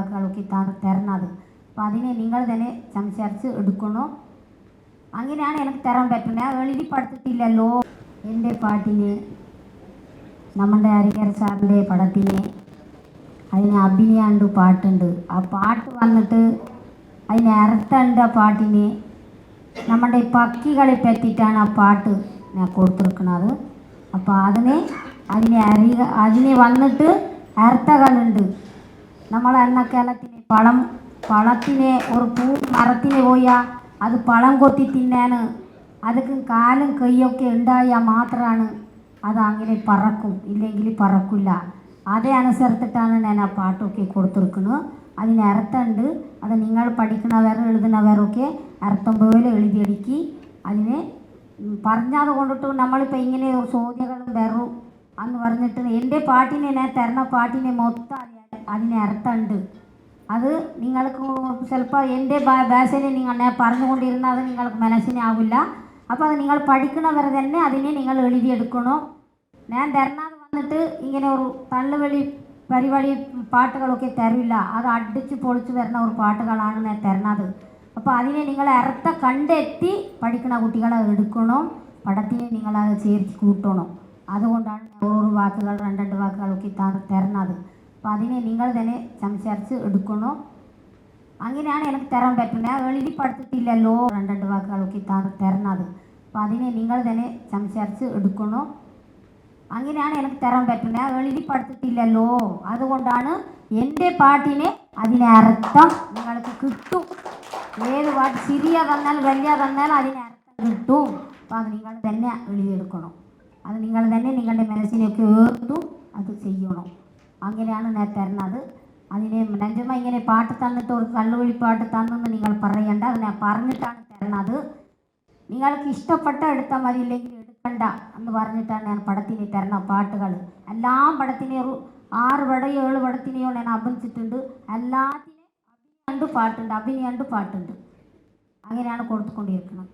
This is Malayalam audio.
വാക്കുകളൊക്കെ തരണത്. അപ്പോൾ അതിനെ നിങ്ങൾ തന്നെ സംസാരിച്ച് എടുക്കണോ, അങ്ങനെയാണ് എനിക്ക് തരാൻ പറ്റുന്നത്. ഞാൻ എഴുതിപ്പെടുത്തിട്ടില്ലല്ലോ എൻ്റെ പാട്ടിന്. നമ്മുടെ ഹരിഹർ സാറിൻ്റെ പടത്തിന് അതിന് അഭിനയമുണ്ട്, പാട്ടുണ്ട്. ആ പാട്ട് വന്നിട്ട് അതിന് അർത്ഥമുണ്ട്. ആ പാട്ടിന് നമ്മുടെ പക്ഷികളെ പറ്റിയിട്ടാണ് ആ പാട്ട് ഞാൻ കൊടുത്തിരിക്കുന്നത്. അപ്പോൾ അതിനെ വന്നിട്ട് അർത്ഥങ്ങളുണ്ട്. നമ്മൾ എണ്ണക്കേലത്തിന് പഴത്തിനെ ഒരു പൂ മരത്തിന് പോയാൽ അത് പഴം കൊത്തി തിന്നാൻ അതൊക്കെ കാലും കൈയൊക്കെ ഉണ്ടായാൽ മാത്രമാണ് അത് അങ്ങനെ പറക്കും, ഇല്ലെങ്കിൽ പറക്കില്ല. അതേ അനുസരിച്ചിട്ടാണ് ഞാൻ ആ പാട്ടൊക്കെ കൊടുത്തിരിക്കുന്നത്. അതിന് അർത്ഥമുണ്ട്. അത് നിങ്ങൾ പഠിക്കുന്നവർ എഴുതുന്നവരൊക്കെ അർത്ഥം പോലെ എഴുതിയെടുക്കി അതിനെ പറഞ്ഞത് കൊണ്ടിട്ട് നമ്മളിപ്പോൾ ഇങ്ങനെ ചോദ്യങ്ങളും വരും എന്ന് പറഞ്ഞിട്ട് എൻ്റെ പാട്ടിനെ ഞാൻ തരുന്ന പാട്ടിനെ മൊത്തം അതിന് അർത്ഥമുണ്ട്. അത് നിങ്ങൾക്ക് ചിലപ്പോൾ എൻ്റെ ഭാഷയിൽ നിങ്ങൾ ഞാൻ പറഞ്ഞുകൊണ്ടിരുന്നാൽ അത് നിങ്ങൾക്ക് മനസ്സിനാവില്ല. അപ്പോൾ അത് നിങ്ങൾ പഠിക്കുന്നവർ തന്നെ അതിനെ നിങ്ങൾ എഴുതിയെടുക്കണം. ഞാൻ തരുന്നത് വന്നിട്ട് ഇങ്ങനെ ഒരു തള്ളുവെളി പരിപാടി പാട്ടുകളൊക്കെ തരില്ല. അത് അടിച്ച് പൊളിച്ച് വരുന്ന ഒരു പാട്ടുകളാണ് ഞാൻ തരുന്നത്. അപ്പോൾ അതിനെ നിങ്ങൾ അർത്ഥം കണ്ടെത്തി പഠിക്കുന്ന കുട്ടികളെ എടുക്കണം. പടത്തിനെ നിങ്ങളത് ചേർത്ത് കൂട്ടണം. അതുകൊണ്ടാണ് ഓരോ വാക്കുകൾ രണ്ട് വാക്കുകളൊക്കെ തരുന്നത്. അപ്പോൾ അതിനെ നിങ്ങൾ തന്നെ സംസാരിച്ച് എടുക്കണം. അങ്ങനെയാണ് എനിക്ക് തരാൻ പറ്റുന്നത്. ഞാൻ എഴുതിപ്പെടുത്തിട്ടില്ലല്ലോ രണ്ട് വാക്കുകളൊക്കെ തരുന്നത്. അപ്പോൾ അതിനെ നിങ്ങൾ തന്നെ സംസാരിച്ച് എടുക്കണം. അങ്ങനെയാണ് എനിക്ക് തരാൻ പറ്റുന്നത്. ഞാൻ എഴുതിപ്പെടുത്തിട്ടില്ലല്ലോ. അതുകൊണ്ടാണ് എൻ്റെ പാട്ടിന് അതിന് അർത്ഥം നിങ്ങൾക്ക് കിട്ടും. ഏത് പാട്ട് ചെറിയ തന്നാലും വലിയ തന്നാലും അതിന് അർത്ഥം കിട്ടും. അപ്പോൾ അത് നിങ്ങൾ തന്നെ എഴുതിയെടുക്കണം. അത് നിങ്ങൾ തന്നെ നിങ്ങളുടെ മനസ്സിലേക്ക് ഏർത്തും അത് ചെയ്യണം. അങ്ങനെയാണ് ഞാൻ തരുന്നത്. അതിനെ നഞ്ചമ്മ ഇങ്ങനെ പാട്ട് തന്നിട്ട് ഒരു കള്ളുവിളി പാട്ട് തന്നെന്ന് നിങ്ങൾ പറയണ്ട. അത് ഞാൻ പറഞ്ഞിട്ടാണ് തരുന്നത്. നിങ്ങൾക്ക് ഇഷ്ടപ്പെട്ട എടുത്താൽ മതി, ഇല്ലെങ്കിൽ എടുക്കണ്ട എന്ന് പറഞ്ഞിട്ടാണ് ഞാൻ പടത്തിന് തരുന്ന പാട്ടുകൾ. എല്ലാ പടത്തിനെയും ഒരു 6 പടയോ 7 പടത്തിനെയോ ഞാൻ അഭിനയിച്ചിട്ടുണ്ട്. എല്ലാത്തിനും അഭിനയമുണ്ട് പാട്ടുണ്ട്. അങ്ങനെയാണ് കൊടുത്തുകൊണ്ടിരിക്കുന്നത്.